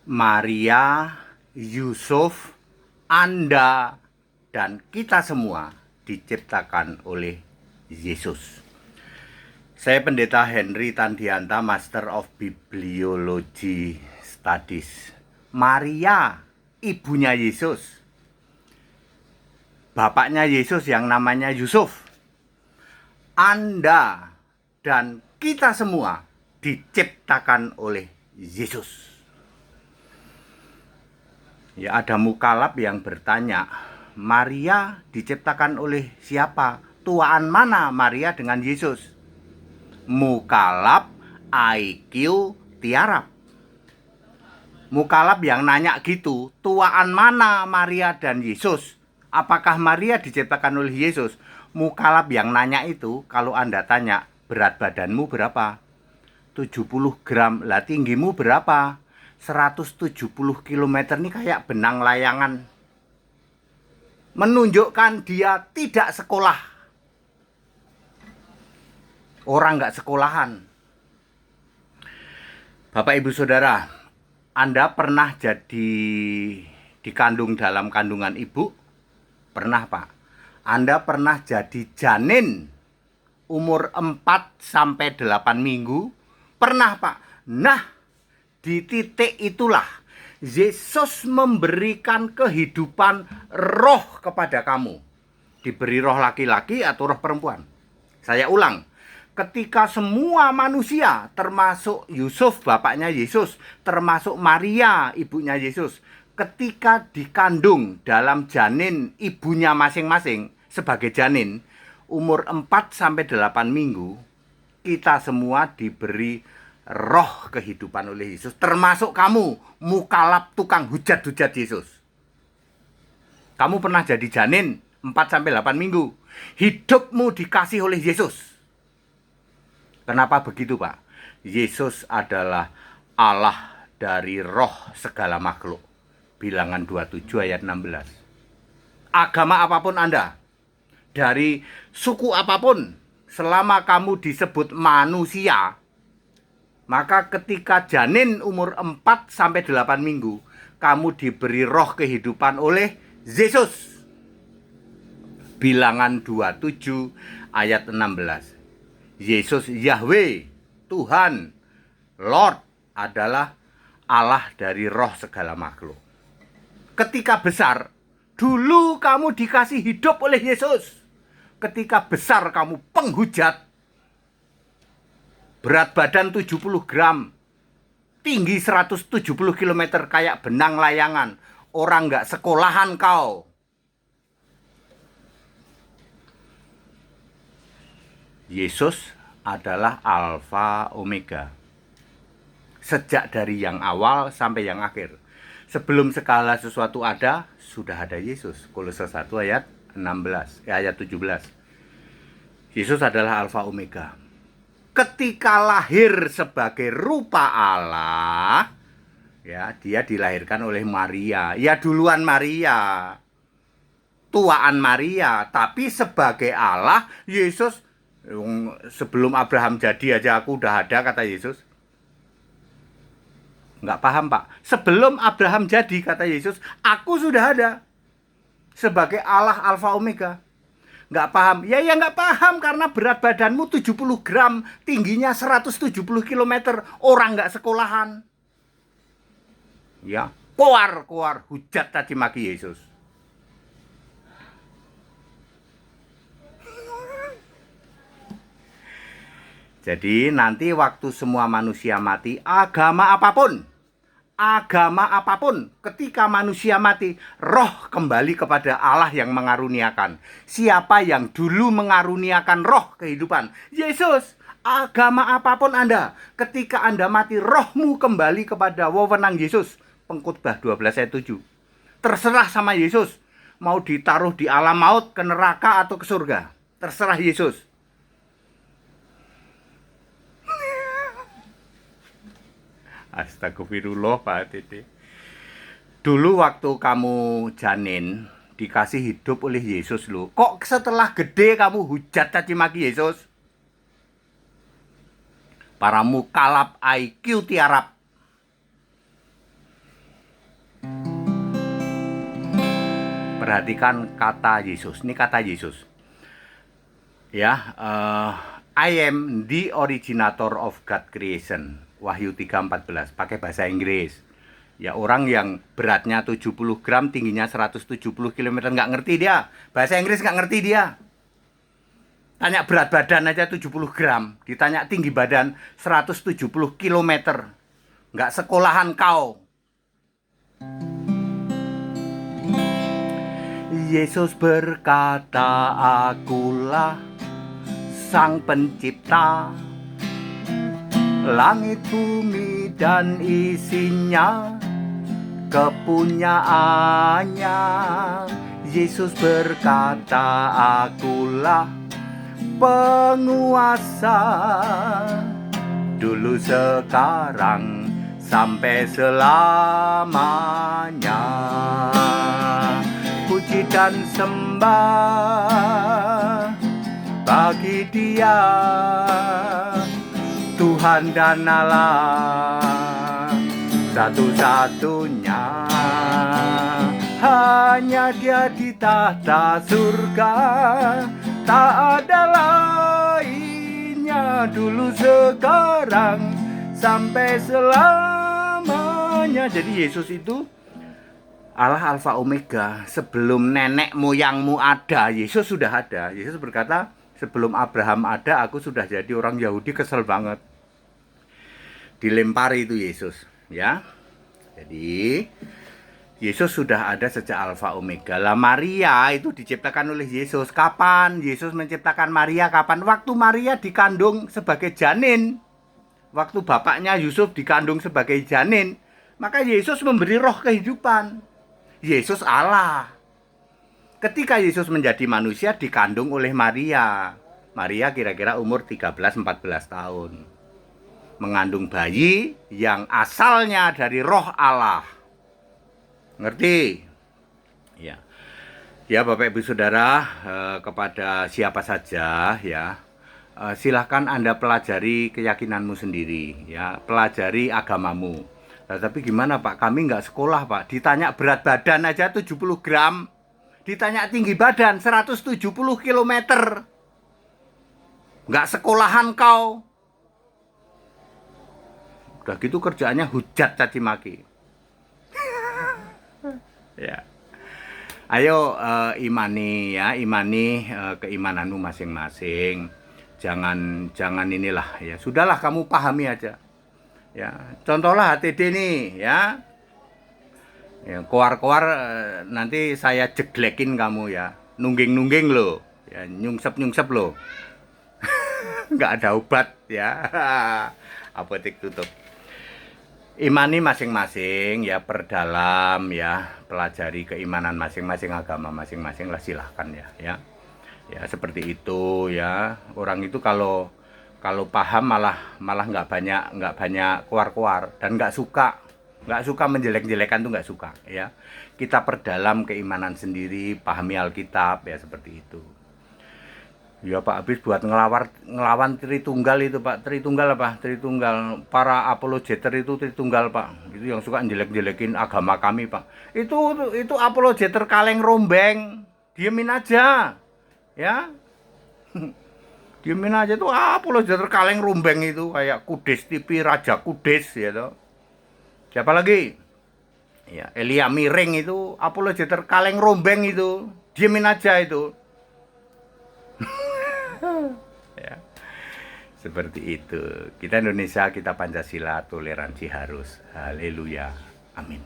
Maria, Yusuf, Anda, dan kita semua diciptakan oleh Yesus. Saya Pendeta Henry Tandianta, Master of Bibliology Studies. Maria, ibunya Yesus. Bapaknya Yesus yang namanya Yusuf. Anda dan kita semua diciptakan oleh Yesus. Ya, ada mukalab yang bertanya, Maria diciptakan oleh siapa? Tuaan mana Maria dengan Yesus? Mukalab IQ tiarap. Mukalab yang nanya gitu, tuaan mana Maria dan Yesus? Apakah Maria diciptakan oleh Yesus? Mukalab yang nanya itu, kalau Anda tanya, berat badanmu berapa? 70 gram. Lah tinggimu berapa? 170 km. Ini kayak benang layangan. Menunjukkan dia tidak sekolah. Orang nggak sekolahan. Bapak Ibu Saudara, Anda pernah jadi dikandung dalam kandungan ibu? Pernah, Pak. Anda pernah jadi janin umur 4-8 minggu? Pernah, Pak. Nah, di titik itulah Yesus memberikan kehidupan roh kepada kamu. Diberi roh laki-laki atau roh perempuan. Saya ulang. Ketika semua manusia, termasuk Yusuf bapaknya Yesus, termasuk Maria ibunya Yesus, ketika dikandung dalam janin ibunya masing-masing sebagai janin, umur 4-8 minggu, kita semua diberi roh kehidupan oleh Yesus, termasuk kamu, mukalab tukang hujat-hujat Yesus. Kamu pernah jadi janin 4-8 minggu. Hidupmu dikasih oleh Yesus. Kenapa begitu, Pak? Yesus adalah Allah dari roh segala makhluk. Bilangan 27 ayat 16. Agama apapun Anda, dari suku apapun, selama kamu disebut manusia, maka ketika janin umur 4-8 minggu, kamu diberi roh kehidupan oleh Yesus. Bilangan 27 ayat 16. Yesus Yahweh, Tuhan, Lord adalah Allah dari roh segala makhluk. Ketika besar, dulu kamu dikasih hidup oleh Yesus. Ketika besar kamu penghujat, berat badan 70 gram, tinggi 170 km kayak benang layangan. Orang gak sekolahan kau. Yesus adalah Alfa Omega. Sejak dari yang awal sampai yang akhir. Sebelum segala sesuatu ada, sudah ada Yesus. Kolose 1 ayat 17. Yesus adalah Alfa Omega. Ketika lahir sebagai rupa Allah, ya, dia dilahirkan oleh Maria. Ya, duluan Maria. Tuaan Maria, tapi sebagai Allah, Yesus sebelum Abraham jadi aja aku udah ada, kata Yesus. Nggak paham, Pak. Sebelum Abraham jadi, kata Yesus, aku sudah ada. Sebagai Allah Alfa Omega. Nggak paham. Ya nggak paham karena berat badanmu 70 gram, tingginya 170 km. Orang nggak sekolahan. Ya, keluar hujat caci maki Yesus. Jadi nanti waktu semua manusia mati, agama apapun, ketika manusia mati, roh kembali kepada Allah yang mengaruniakan. Siapa yang dulu mengaruniakan roh kehidupan? Yesus. Agama apapun Anda, ketika Anda mati, rohmu kembali kepada wewenang Yesus. Pengkhotbah 12 ayat 7. Terserah sama Yesus. Mau ditaruh di alam maut, ke neraka atau ke surga. Terserah Yesus. Astagfirullah, Pak Tete. Dulu waktu kamu janin, dikasih hidup oleh Yesus loh. Kok setelah gede kamu hujat caci maki Yesus? Para mukalab IQ tiarap. Perhatikan kata Yesus. Ini kata Yesus. Ya, I am the originator of God creation. Wahyu 3:14 pakai bahasa Inggris. Ya, orang yang beratnya 70 gram, tingginya 170 km nggak ngerti dia. Bahasa Inggris nggak ngerti dia. Tanya berat badan aja 70 gram, ditanya tinggi badan 170 km. Nggak sekolahan kau. Yesus berkata, akulah Sang Pencipta, langit, bumi, dan isinya kepunyaannya. Yesus berkata, akulah penguasa, dulu, sekarang, sampai selamanya. Puji dan sembah bagi Dia, Tuhan dan Allah satu-satunya. Hanya Dia di tahta surga, tak ada lainnya, dulu, sekarang, sampai selamanya. Jadi Yesus itu Allah Alfa Omega. Sebelum nenek moyangmu ada, Yesus sudah ada. Yesus berkata, sebelum Abraham ada, aku sudah jadi. Orang Yahudi kesel banget, dilempari itu Yesus, ya. Jadi Yesus sudah ada sejak Alfa Omega. Lah, Maria itu diciptakan oleh Yesus. Kapan Yesus menciptakan Maria? Kapan? Waktu Maria dikandung sebagai janin. Waktu bapaknya Yusuf dikandung sebagai janin. Maka Yesus memberi roh kehidupan. Yesus Allah. Ketika Yesus menjadi manusia dikandung oleh Maria. Maria kira-kira umur 13-14 tahun. Mengandung bayi yang asalnya dari roh Allah. Ngerti? Ya. Ya, Bapak Ibu Saudara, kepada siapa saja ya, silahkan Anda pelajari keyakinanmu sendiri ya, pelajari agamamu. Nah, tapi gimana Pak? Kami nggak sekolah Pak. Ditanya berat badan aja 70 gram. Ditanya tinggi badan 170 km. Nggak sekolahan kau. Udah gitu kerjaannya hujat caci maki. Ya. Ayo imani ya, imani keimananmu masing-masing. Jangan inilah ya. Sudahlah, kamu pahami aja. Ya, contohlah HTD nih ya. Ya, koar-koar nanti saya jeglekin kamu ya. Nungging-nungging lo. Ya, nyungsep-nyungsep lo. Nggak ada obat ya. Apotek tutup. Imani masing-masing ya, perdalam ya, pelajari keimanan masing-masing, agama masing-masing lah, silahkan ya, ya. Ya, seperti itu ya. Orang itu kalau paham malah nggak banyak keluar dan nggak suka menjelek-jelekan tuh, nggak suka ya. Kita perdalam keimanan sendiri, pahami Alkitab ya, seperti itu. Ya Pak, habis buat ngelawan Tritunggal itu Pak. Tritunggal para apologeter itu Tritunggal Pak. Itu yang suka jelek-jelekin agama kami Pak. Itu apologeter kaleng rombeng. Diemin aja ya. Diemin aja tuh, apologeter kaleng rombeng itu kayak Kudus TV, Raja Kudus ya toh. Siapa lagi? Ya, Elia Miring itu apologeter kaleng rombeng itu. Diemin aja itu. Ya. Seperti itu. Kita Indonesia, kita Pancasila, toleransi harus. Haleluya. Amin.